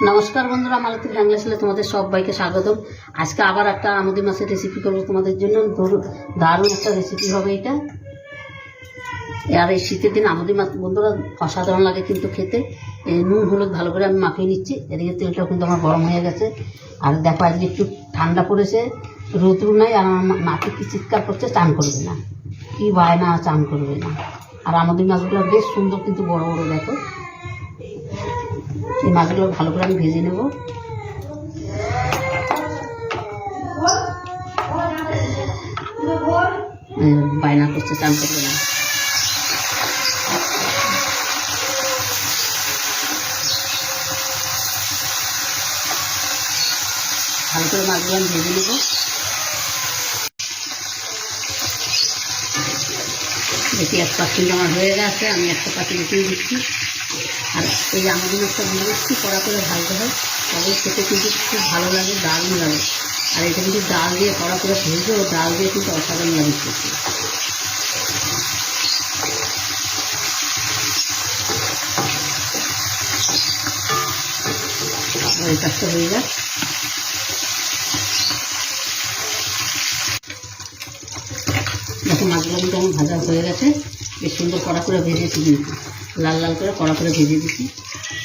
নমস্কার বন্ধুরা, মালতী ফ্যামিলি চ্যানেলে তোমাদের সবাইকে স্বাগতম। আজকে আবার একটা আমুদি মাছের রেসিপি করবো তোমাদের জন্য। দারুণ একটা রেসিপি হবে এটা। আর এই শীতের দিন আমুদি মাছ বন্ধুরা অসাধারণ লাগে কিন্তু খেতে। নুন হলুদ ভালো করে আমি মাখিয়ে নিচ্ছি। এদিকে তেলটাও কিন্তু আমার গরম হয়ে গেছে। আর দেখো আজকে একটু ঠান্ডা পড়েছে, রোদ্রু নাই। আর আমার নাতি কি চিৎকার করছে, চান করবে না, কি বায়না, চান করবে না। আর আমুদি মাছগুলো বেশ সুন্দর কিন্তু বড় বড়। দেখো এই মাছগুলো ভালো করে আমি ভেজে নেব। বায়না করছে, চান করবে না। ভালো করে মাছগুলো আমি ভেজে নেব। দেখি 1% আমার হয়ে গেছে, আমি 1% উঠিয়ে দিচ্ছি। আর এই আমুদি মাছটা একটু কড়া করে ভাজতে হয়, তবে খেতে কিন্তু খুব ভালো লাগে, দারুণ লাগে। আর এটা কিন্তু ডাল দিয়ে কড়া করে ভেজে, ও ডাল দিয়ে কিন্তু অসাধারণ লাগে খেতে। এই কাজটা হয়ে যাক। দেখো মাছগুলো কিন্তু আমার ভাজা হয়ে গেছে, বেশ সুন্দর কড়া করে ভেজেছি, কিন্তু লাল লাল করে কড়া করে ভেজে দিচ্ছি।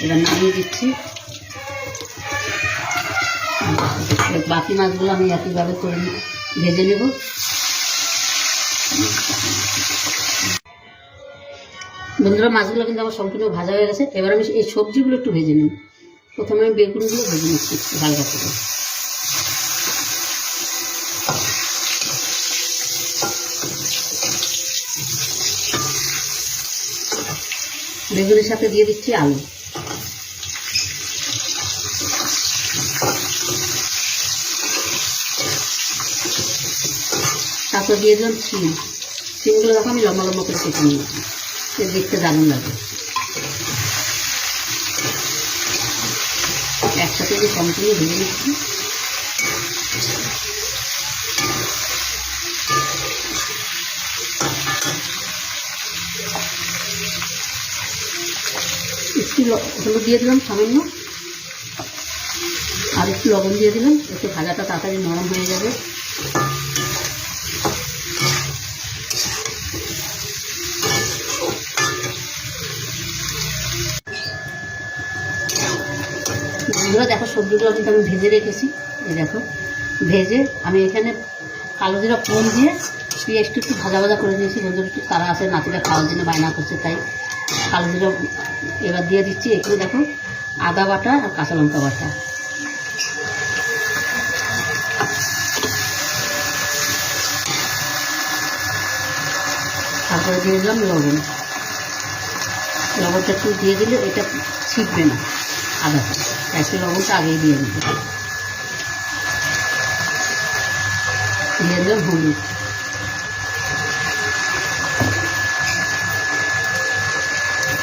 এবার নামিয়ে দিচ্ছি। বাকি মাছগুলো আমি একইভাবে করে ভেজে নেব। বন্ধুরা মাছগুলো কিন্তু আমার সম্পূর্ণ ভাজা হয়ে গেছে। এবার আমি এই সবজিগুলো একটু ভেজে নেব। প্রথমে আমি বেগুনগুলো ভেজে নিচ্ছি একটু হালকা করে। বেগুনের সাথে দিয়ে দিচ্ছি আলু। তারপর দিয়ে দিলাম সিমগুলো দেখো আমি লম্বা লম্বা করে কেটে নিয়েছি, দেখতে দারুণ লাগে। একসাথে যে সম্পূর্ণ ভেজে নিচ্ছি। একটু হলুদ দিয়ে দিলাম সামান্য, আর একটু লবণ দিয়ে দিলাম, একটু ভাজাটা তাড়াতাড়ি নরম হয়ে যাবে। বন্ধুরা দেখো সবজিগুলো কিন্তু আমি ভেজে রেখেছি। এই দেখো ভেজে আমি এখানে কালো জিরা ফোড়ন দিয়ে পেঁয়াজটা একটু ভাজা ভাজা করে নিয়েছি। বন্ধুরা একটু তারা আছে, নাতিরা খাওয়ার জন্য বায়না করছে, তাই কালো জিরা এবার দিয়ে দিচ্ছি। একটু দেখো আদা বাটা আর কাঁচা লঙ্কা বাটা। তারপরে দিয়ে দিলাম লবণ। লবণটা একটু দিয়ে দিলে এটা ছিটবে না আদাটা, একটু লবণটা আগেই দিয়ে দিতে। দিয়ে দিলাম হলুদ,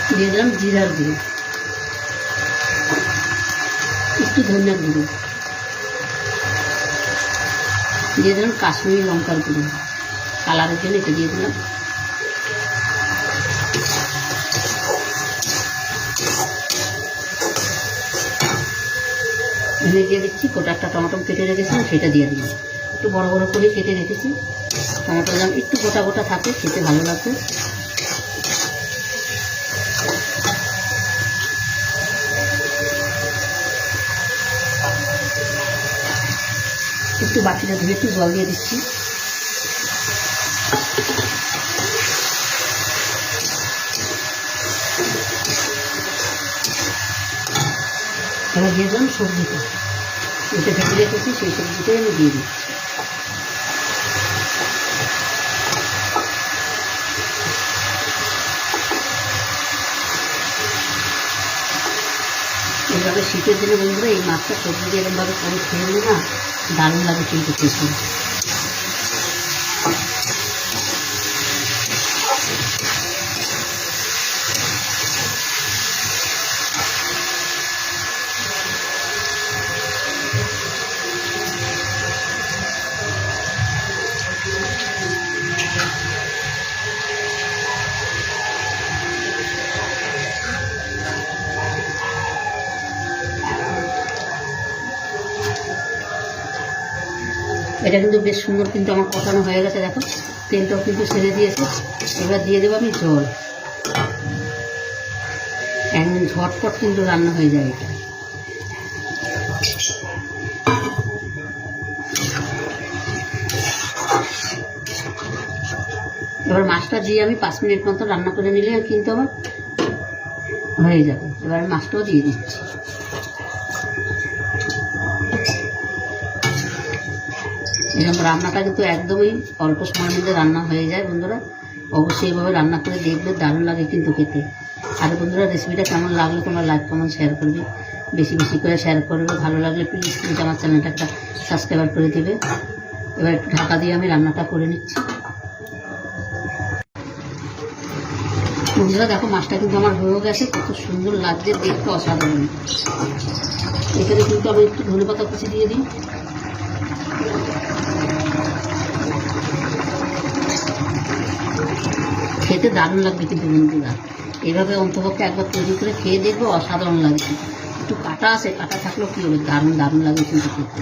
দিয়ে দিলাম জিরার গুঁড়ো, একটু ধনিয়ার গুঁড়ো, দিয়ে দিলাম কাশ্মীরি লঙ্কার গুঁড়ো, কালারের জন্য এটা দিয়ে দিলাম। এখানে দিয়ে দিচ্ছি গোটা একটা টমেটো কেটে রেখেছিলাম, সেটা দিয়ে দিলাম। একটু বড় বড় করে কেটে রেখেছি। টমেটো যেন একটু গোটা গোটা থাকে, খেতে ভালো লাগবে। একটু বাটিটা ধুয়ে একটু জল দিয়ে দিচ্ছি। এবার দিয়ে দিলাম সবজিটা, এটা ভেজে রেখেছি, সেই সবজিটাই আমি দিয়ে দিচ্ছি। এইভাবে শীতের দিনে বন্ধুরা এই মাছটা সবজি দিয়ে এরকমভাবে করে খেয়ে নিলে না, দারুণ লাগে কিন্তু খেতে। এটা কিন্তু বেশ সুন্দর কিন্তু আমার কষানো হয়ে গেছে, দেখো তেলটাও কিন্তু ছেড়ে দিয়েছে। এবার দিয়ে দেবো আমি জল, একদম ঝটপট কিন্তু রান্না হয়ে যায় এটা। এবার মাছটা দিয়ে আমি 5 মিনিট মতো রান্না করে নিলে কিন্তু আমার হয়ে যাবে। এবার মাছটাও দিয়ে দিচ্ছি। এরকম রান্নাটা কিন্তু একদমই অল্প সময়ের মধ্যে রান্না হয়ে যায় বন্ধুরা, অবশ্যই এইভাবে রান্না করে দেখবে, দারুণ লাগে কিন্তু খেতে। আর বন্ধুরা রেসিপিটা কেমন লাগলো তোমরা লাইক কমেন্ট শেয়ার করবে, বেশি বেশি করে শেয়ার করবে। ভালো লাগলে প্লিজ প্লিজ আমার চ্যানেলটা একটা সাবস্ক্রাইব করে দেবে। এবার একটু ঢাকা দিয়ে আমি রান্নাটা করে নিচ্ছি। বন্ধুরা দেখো মাছটা কিন্তু আমার হয়ে গেছে, কত সুন্দর লাগছে দেখতে, অসাধারণ। এখানে কিন্তু আমি একটু ধনেপাতা কুচি দিয়ে দিই। খেতে দারুণ লাগবে কিন্তু বন্ধুরা, এইভাবে অন্তপক্ষে একবার তৈরি করে খেয়ে দেখবো, অসাধারণ লাগবে। একটু কাটা আছে, কাটা থাকলেও কী হবে, দারুণ দারুণ লাগবে কিন্তু খেতে।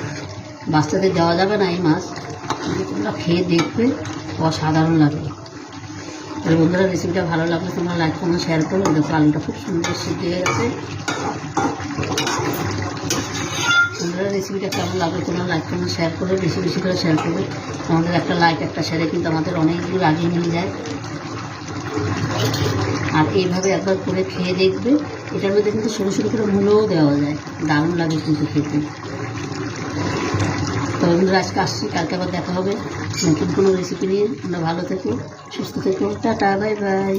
বাচ্চাদের দেওয়া যাবে না এই মাছ, কিন্তু তোমরা খেয়ে দেখবে, অসাধারণ লাগবে। আর বন্ধুরা রেসিপিটা ভালো লাগলে তোমরা লাইক কমেন্ট শেয়ার করো। দেখো আলুটা খুব সুন্দর সিদ্ধ হয়ে গেছে। বন্ধুরা রেসিপিটা কেমন লাগবে তোমরা লাইক কমেন্ট শেয়ার করবে, বেশি বেশি করে শেয়ার করবে। আমাদের একটা লাইক একটা শেয়ারে কিন্তু আমাদের অনেক দূর আগিয়ে নিয়ে যায়। আর এইভাবে একবার করে খেয়ে দেখবে, এটার মধ্যে কিন্তু সরু সরু করে মূলও দেওয়া যায়, দারুণ লাগে কিন্তু খেতে। তো বন্ধুরা আজকে আসছি, কালকে আবার দেখা হবে নতুন কোনো রেসিপি নিয়ে। তোমরা ভালো থেকো, সুস্থ থেকো, টাটা, বাই বাই।